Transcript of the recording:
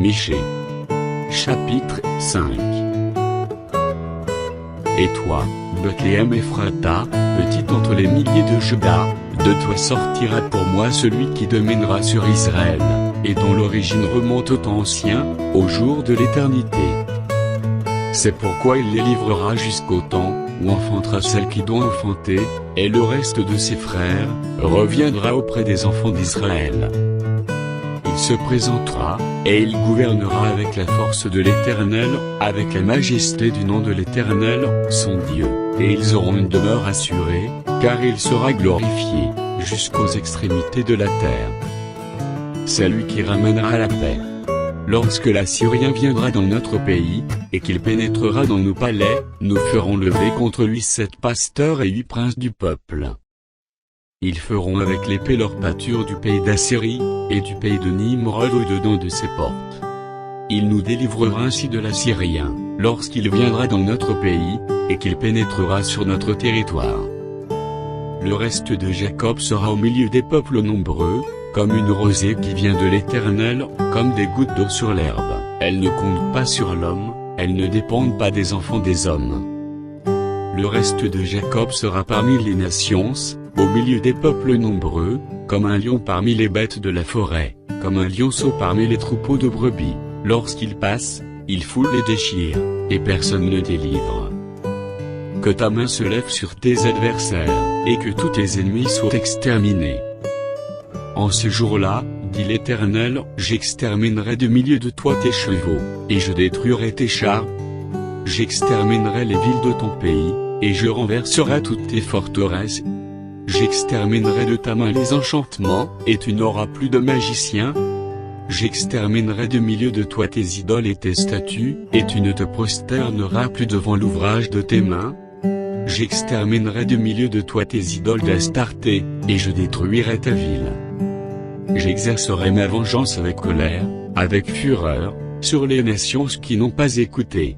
Michée. Chapitre 5. Et toi, Bethléem Ephrata, petite entre les milliers de Juda, de toi sortira pour moi celui qui dominera sur Israël, et dont l'origine remonte au temps ancien, au jour de l'éternité. C'est pourquoi il les livrera jusqu'au temps où enfantera celle qui doit enfanter, et le reste de ses frères reviendra auprès des enfants d'Israël. Il se présentera, et il gouvernera avec la force de l'Éternel, avec la majesté du nom de l'Éternel, son Dieu, et ils auront une demeure assurée, car il sera glorifié, jusqu'aux extrémités de la terre. C'est lui qui ramènera la paix. Lorsque l'Assyrien viendra dans notre pays, et qu'il pénétrera dans nos palais, nous ferons lever contre lui 7 pasteurs et 8 princes du peuple. Ils feront avec l'épée leur pâture du pays d'Assyrie, et du pays de Nimrod au-dedans de ses portes. Il nous délivrera ainsi de l'Assyrien, lorsqu'il viendra dans notre pays, et qu'il pénétrera sur notre territoire. Le reste de Jacob sera au milieu des peuples nombreux, comme une rosée qui vient de l'Éternel, comme des gouttes d'eau sur l'herbe. Elles ne comptent pas sur l'homme, elles ne dépendent pas des enfants des hommes. Le reste de Jacob sera parmi les nations, au milieu des peuples nombreux, comme un lion parmi les bêtes de la forêt, comme un lionceau parmi les troupeaux de brebis. Lorsqu'il passe, il foule et déchire, et personne ne délivre. Que ta main se lève sur tes adversaires, et que tous tes ennemis soient exterminés. En ce jour-là, dit l'Éternel, j'exterminerai du milieu de toi tes chevaux, et je détruirai tes chars. J'exterminerai les villes de ton pays, et je renverserai toutes tes forteresses. J'exterminerai de ta main les enchantements, et tu n'auras plus de magiciens. J'exterminerai du milieu de toi tes idoles et tes statues, et tu ne te prosterneras plus devant l'ouvrage de tes mains. J'exterminerai du milieu de toi tes idoles d'Astarté, et je détruirai ta ville. J'exercerai ma vengeance avec colère, avec fureur, sur les nations qui n'ont pas écouté,